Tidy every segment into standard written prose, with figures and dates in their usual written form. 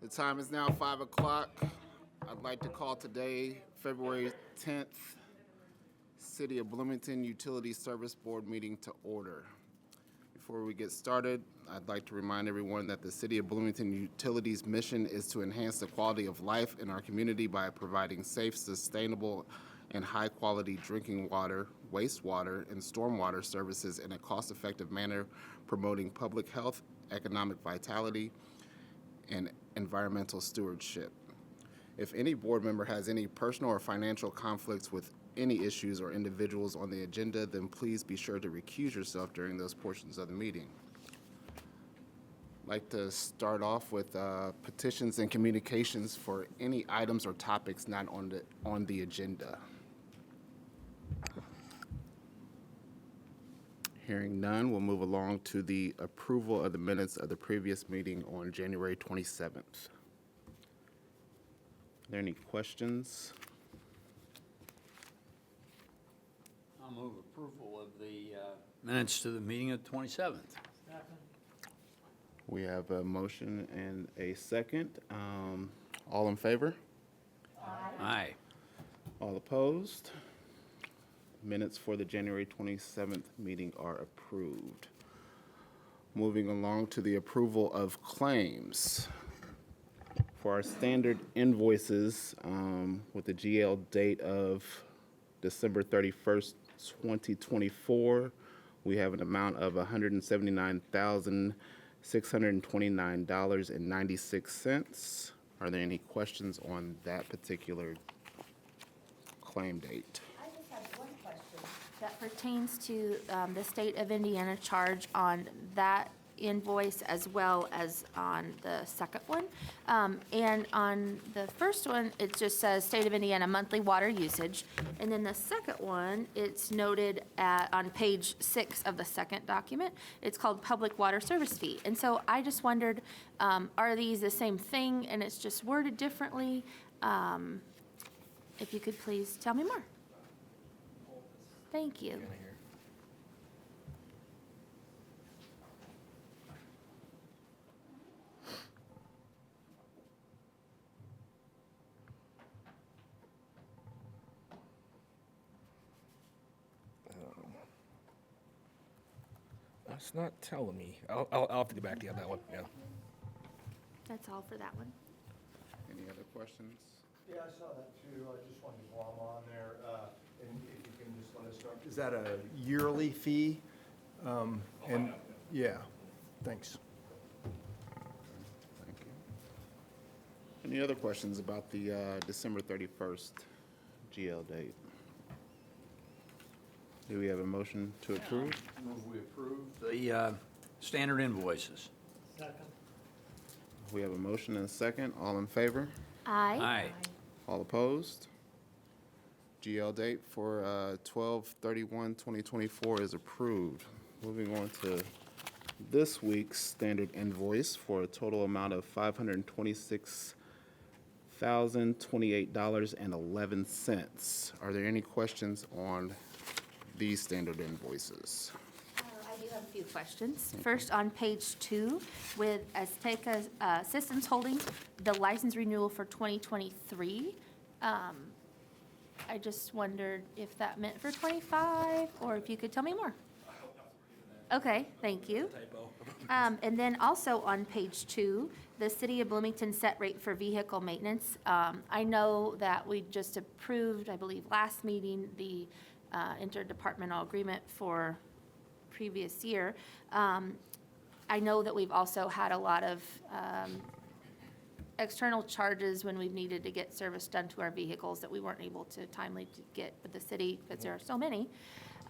The time is now 5 o'clock. I'd like to call today, February 10th, City of Bloomington Utility Service Board meeting to order. Before we get started, I'd like to remind everyone that the City of Bloomington Utilities' mission is to enhance the quality of life in our community by providing safe, sustainable, and high-quality drinking water, wastewater, and stormwater services in a cost-effective manner, promoting public health, economic vitality, and environmental stewardship. If any board member has any personal or financial conflicts with any issues or individuals on the agenda, then please be sure to recuse yourself during those portions of the meeting. I'd like to start off with petitions and communications for any items or topics not on the agenda. Hearing none, we'll move along to the approval of the minutes of the previous meeting on January 27th. Are there any questions? I'll move approval of the minutes to the meeting of the 27th. We have a motion and a second. All in favor? Aye. All opposed? Minutes for the January 27th meeting are approved. Moving along to the approval of claims. For our standard invoices with the GL date of December 31st, 2024, we have an amount of $179,629.96. Are there any questions on that particular claim date? I just have one question that pertains to the state of Indiana charge on that invoice as well as on the second one. And on the first one, it just says State of Indiana monthly water usage. And then the second one, it's noted on page 6 of the second document. It's called public water service fee. And so I just wondered, are these the same thing and it's just worded differently? If you could please tell me more. Thank you. It's not telling me. I'll have to get back to you on that one, yeah. That's all for that one. Any other questions? Yeah, I saw that too. I just wanted to go on there, and if you can just let us know. Is that a yearly fee? And, yeah, thanks. Thank you. Any other questions about the December 31st GL date? Do we have a motion to approve? Move we approve the standard invoices. We have a motion and a second. All in favor? Aye. Aye. All opposed? GL date for 12/31/2024 is approved. Moving on to this week's standard invoice for a total amount of $526,028.11. Are there any questions on these standard invoices? I do have a few questions. First, on page 2, with Azteca Systems Holdings, the license renewal for 2023. I just wondered if that meant for 25, or if you could tell me more. Okay, thank you. And then also on page 2, the City of Bloomington set rate for vehicle maintenance. I know that we just approved, I believe, last meeting, the interdepartmental agreement for previous year. I know that we've also had a lot of external charges when we've needed to get service done to our vehicles that we weren't able to timely to get with the city because there are so many.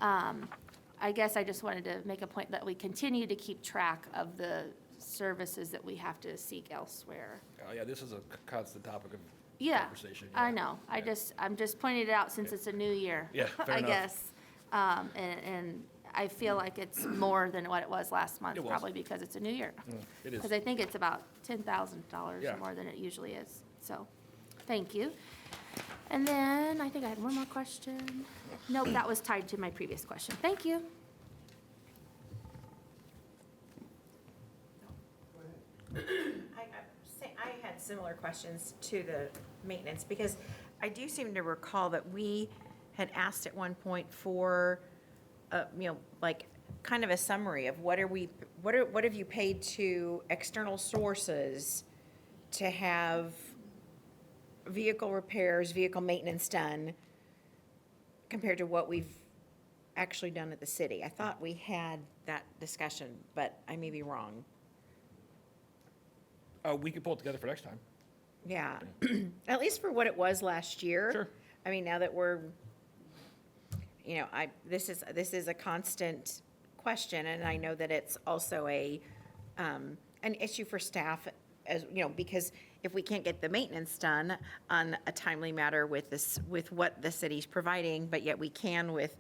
I guess I just wanted to make a point that we continue to keep track of the services that we have to seek elsewhere. Oh, yeah, this is a constant topic of Yeah, conversation. I know. Yeah. I'm just pointing it out since it's a new year. Yeah, fair I enough. guess. And I feel like it's more than what it was last month, It was. probably because it's a new year. It is. Because I think it's about $10,000 Yeah. more than it usually is. So, thank you. And then I think I had one more question. Nope, that was tied to my previous question. Thank you. I had similar questions to the maintenance, because I do seem to recall that we had asked at one point for, like, kind of a summary of what have you paid to external sources to have vehicle repairs, vehicle maintenance done compared to what we've actually done at the city. I thought we had that discussion, but I may be wrong. We could pull it together for next time. Yeah, at least for what it was last year. Sure. I mean, now that we're, this is a constant question, and I know that it's also an issue for staff as, because if we can't get the maintenance done on a timely matter with what the city's providing, but yet we can with,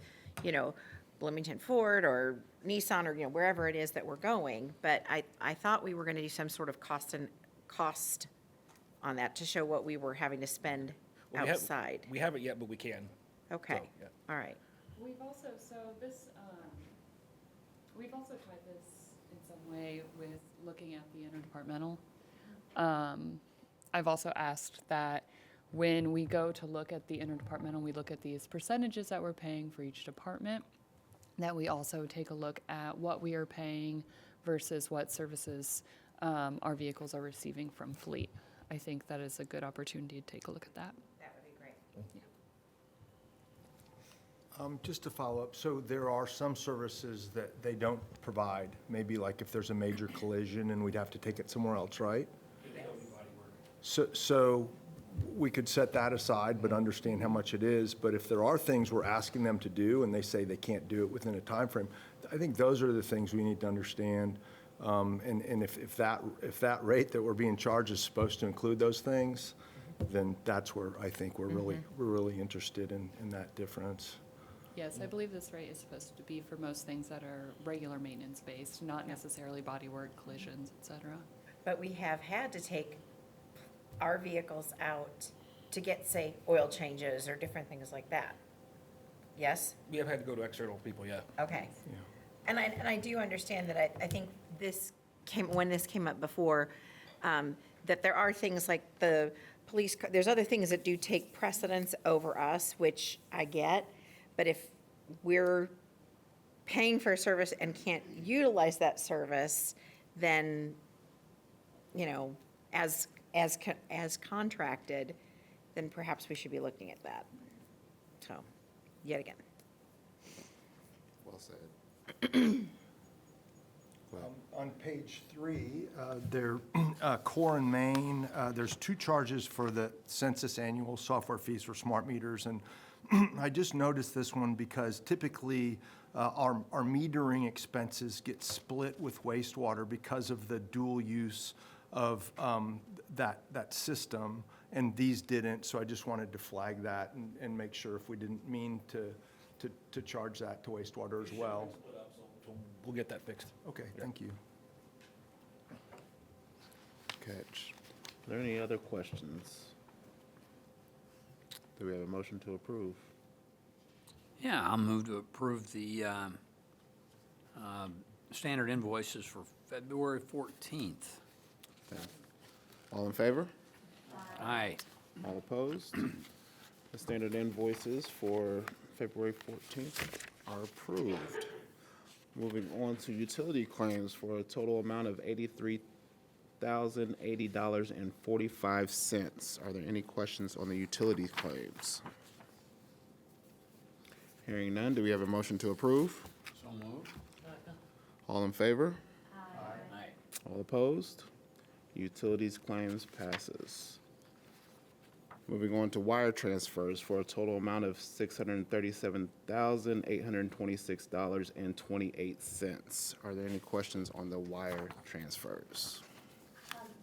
Bloomington Ford or Nissan or, wherever it is that we're going. But I thought we were gonna do some sort of cost on that to show what we were having to spend Well, outside. We haven't yet, but we can. Okay, So, yeah. all right. We've also, we've also tried this in some way with looking at the interdepartmental. I've also asked that when we go to look at the interdepartmental, we look at these percentages that we're paying for each department, that we also take a look at what we are paying versus what services our vehicles are receiving from fleet. I think that is a good opportunity to take a look at that. That would be great. Just to follow up, so there are some services that they don't provide, maybe like if there's a major collision and we'd have to take it somewhere else, right? So we could set that aside, but understand how much it is. But if there are things we're asking them to do and they say they can't do it within a time frame, I think those are the things we need to understand. And if that rate that we're being charged is supposed to include those things, then that's where I think we're really interested in that difference. Yes, I believe this rate is supposed to be for most things that are regular maintenance based, not necessarily bodywork, collisions, et cetera. But we have had to take our vehicles out to get, say, oil changes or different things like that. Yes? We have had to go to external people, yeah. Okay. And I do understand that I think when this came up before, that there are things like the police, there's other things that do take precedence over us, which I get. But if we're paying for a service and can't utilize that service, then, as contracted, then perhaps we should be looking at that. So, yet again. Well said. On page 3, there, Core and Main, there's 2 charges for the census annual software fees for smart meters. And I just noticed this one because typically our metering expenses get split with wastewater because of the dual use of that system, and these didn't. So I just wanted to flag that and make sure if we didn't mean to charge that to wastewater as well. So we'll get that fixed. Okay, thank you. Catch. Are there any other questions? Do we have a motion to approve? Yeah, I'll move to approve the standard invoices for February 14th. All in favor? Aye. All opposed? The standard invoices for February 14th are approved. Moving on to utility claims for a total amount of $83,080.45. Are there any questions on the utilities claims? Hearing none, do we have a motion to approve? So moved. All in favor? Aye. All opposed? Utilities claims passes. Moving on to wire transfers for a total amount of $637,826.28. Are there any questions on the wire transfers?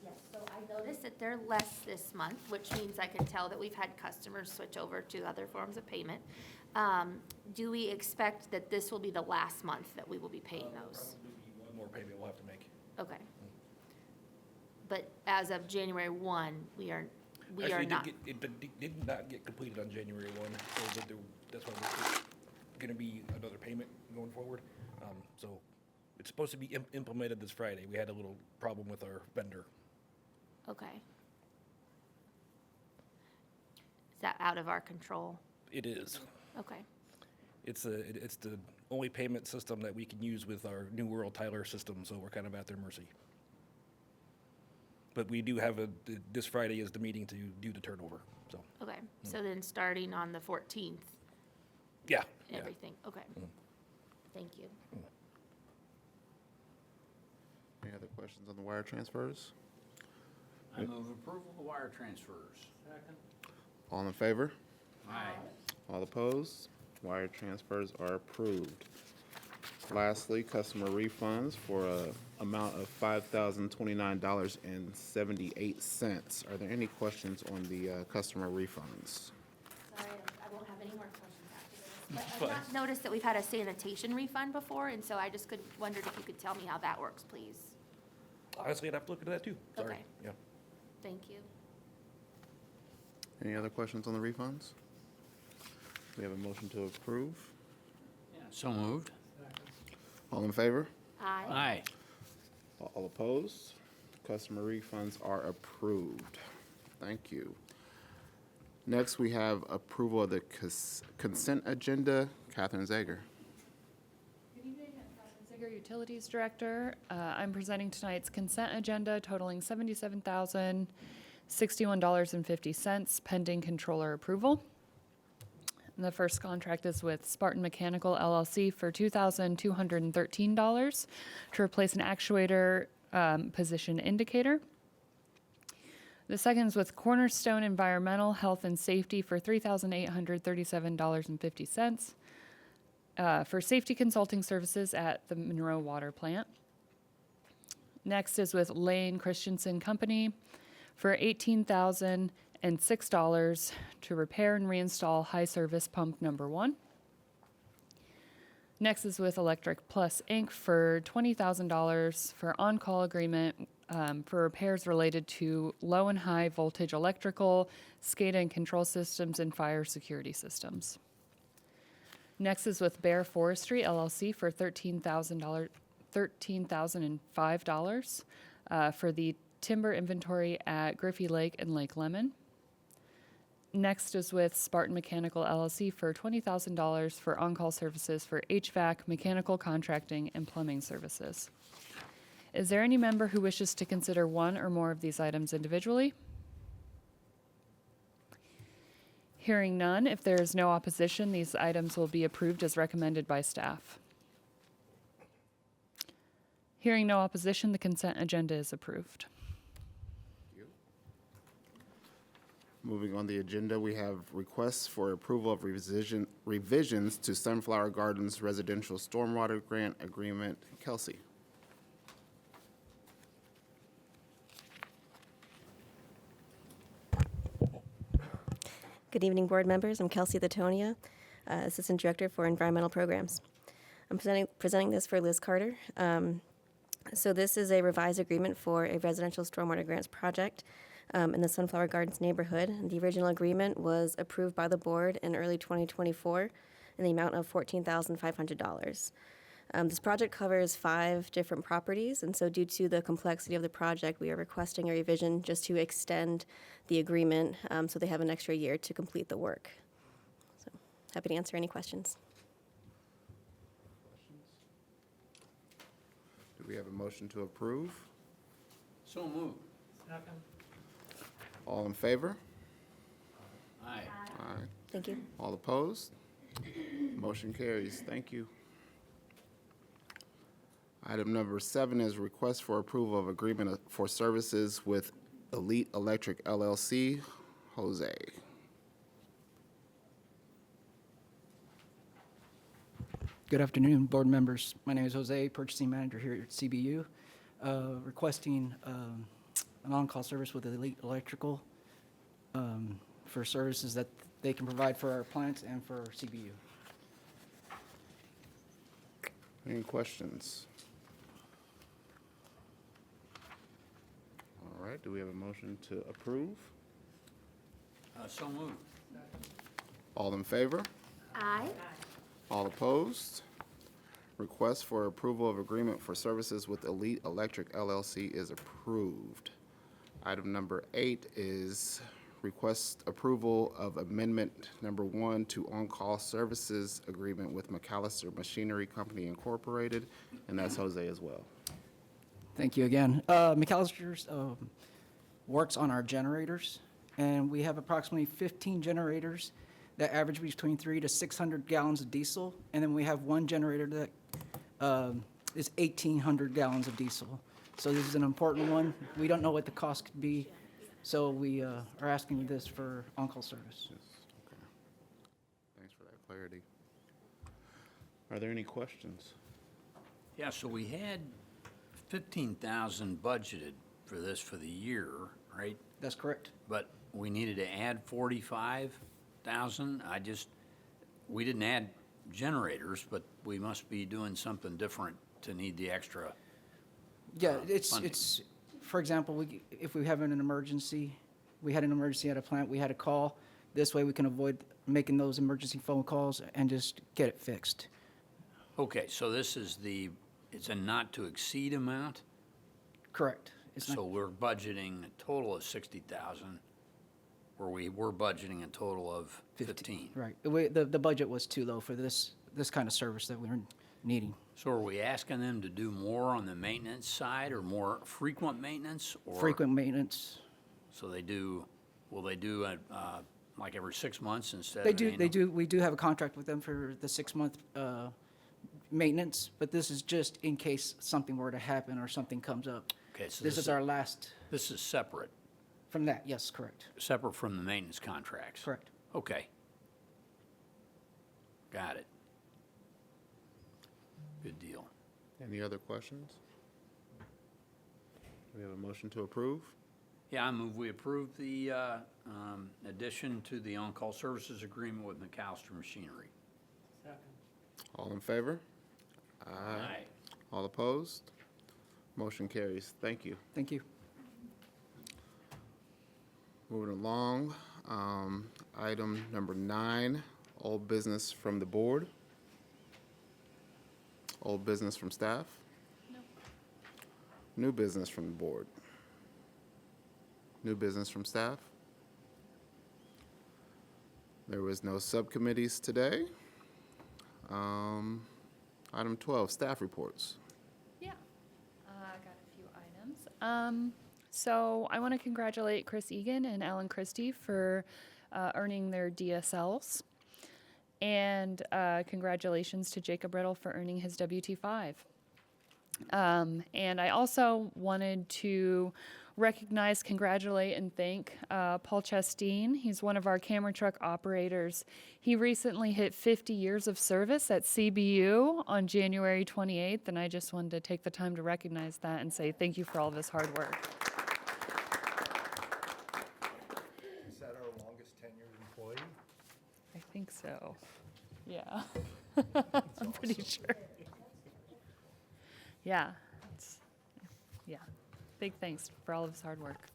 Yes, so I noticed that they're less this month, which means I can tell that we've had customers switch over to other forms of payment. Do we expect that this will be the last month that we will be paying those? Probably one more payment we'll have to make. Okay. But as of January 1, we are Actually, not. it did not get completed on January 1, so that's why there's going to be another payment going forward. So it's supposed to be implemented this Friday. We had a little problem with our vendor. Okay. that out of our control? It is. Okay, It's the only payment system that we can use with our New World Tyler system, so we're kind of at their mercy. But we do have this Friday is the meeting to do the turnover, so, okay. So then starting on the 14th, yeah. yeah. everything, okay. Thank you. Any other questions on the wire transfers? I move approval of the wire transfers. Second. All in favor? Aye. All opposed? Wire transfers are approved. Lastly, customer refunds for an amount of $5,029.78. Are there any questions on the customer refunds? Sorry, I won't have any more questions after this. But I've not noticed that we've had a sanitation refund before, and so I just wondered if you could tell me how that works, please. Honestly, I'd have to look into that too. Sorry. Okay. Yeah. Thank you. Any other questions on the refunds? We have a motion to approve. Yeah, so moved. All in favor? Aye. Aye. All opposed? Customer refunds are approved. Thank you. Next, we have approval of the consent agenda. Catherine Zager. Good evening, I'm Catherine Ziger, Utilities Director. I'm presenting tonight's consent agenda totaling $77,061.50 pending controller approval. And the first contract is with Spartan Mechanical LLC for $2,213 to replace an actuator position indicator. The second is with Cornerstone Environmental Health and Safety for $3,837.50 for safety consulting services at the Monroe Water Plant. Next is with Lane Christensen Company for $18,006 to repair and reinstall high service pump number 1. Next is with Electric Plus Inc. for $20,000 for on-call agreement for repairs related to low and high voltage electrical, SCADA and control systems, and fire security systems. Next is with Bear Forestry LLC for $13,005 for the timber inventory at Griffey Lake and Lake Lemon. Next is with Spartan Mechanical LLC for $20,000 for on-call services for HVAC, mechanical contracting, and plumbing services. Is there any member who wishes to consider one or more of these items individually? Hearing none, if there is no opposition, these items will be approved as recommended by staff. Hearing no opposition, the consent agenda is approved. Moving on the agenda, we have requests for approval of revisions to Sunflower Gardens Residential Stormwater Grant Agreement. Kelsey. Good evening, board members. I'm Kelsey Latonia, Assistant Director for Environmental Programs. I'm presenting this for Liz Carter. So this is a revised agreement for a residential stormwater grants project in the Sunflower Gardens neighborhood. The original agreement was approved by the board in early 2024 in the amount of $14,500. This project covers 5 different properties, and so due to the complexity of the project, we are requesting a revision just to extend the agreement so they have an extra year to complete the work. So happy to answer any questions. Do we have a motion to approve? So moved. All in favor? Aye. Aye. Thank you. All opposed? Motion carries. Thank you. Item number 7 is request for approval of agreement for services with Elite Electric LLC. Jose. Good afternoon, board members. My name is Jose, Purchasing Manager here at CBU, requesting an on-call service with Elite Electrical for services that they can provide for our plants and for CBU. Any questions? All right, do we have a motion to approve? So moved. All in favor? Aye. All opposed? Request for approval of agreement for services with Elite Electric LLC is approved. Item number 8 is request approval of amendment number 1 to on-call services agreement with McAllister Machinery Company Incorporated, and that's Jose as well. Thank you again. McAllister's works on our generators, and we have approximately 15 generators that average between 300 to 600 gallons of diesel, and then we have one generator that is 1,800 gallons of diesel. So this is an important one. We don't know what the cost could be, so we are asking this for on-call service. Yes, okay. Thanks for that clarity. Are there any questions? Yeah, so we had 15,000 budgeted for this for the year, right? That's correct. But we needed to add 45,000. We didn't add generators, but we must be doing something different to need the extra. Yeah, funding. it's, for example, if we have an emergency, we had an emergency at a plant, we had a call. This way we can avoid making those emergency phone calls and just get it fixed. Okay, so this is it's a not to exceed amount? Correct. It's not- So we're budgeting a total of 60,000, where we were budgeting a total of 15. Right. The budget was too low for this kind of service that we were needing. So are we asking them to do more on the maintenance side or more frequent maintenance? Or Frequent maintenance. So will they do like every 6 months instead They of do, annual? we do have a contract with them for the 6-month maintenance, but this is just in case something were to happen or something comes up. Okay, so This is our last, This is separate from that, yes, correct. from the maintenance contracts? Correct. Okay. Got it. Good deal. Any other questions? Do we have a motion to approve? Yeah, I move we approve the addition to the on-call services agreement with McAllister Machinery. All in favor? Aye. All opposed? Motion carries. Thank you. Thank you. Moving along, item number 9, old business from the board. Old business from staff? No. New business from the board? New business from staff? There was no subcommittees today. Item 12, staff reports. Yeah, I got a few items. So I want to congratulate Chris Egan and Alan Christie for earning their DSLs. And congratulations to Jacob Riddle for earning his WT5. And I also wanted to recognize, congratulate, and thank Paul Chasteen. He's one of our camera truck operators. He recently hit 50 years of service at CBU on January 28th, and I just wanted to take the time to recognize that and say thank you for all of his hard work. Is that our longest tenured employee? I think so. Yeah. I'm pretty sure. Yeah. Yeah. Big thanks for all of his hard work.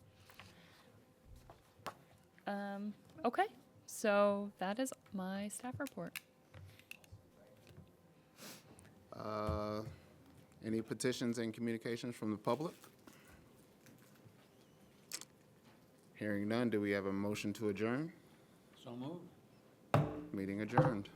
Okay, so that is my staff report. Any petitions and communications from the public? Hearing none, do we have a motion to adjourn? So moved. Meeting adjourned.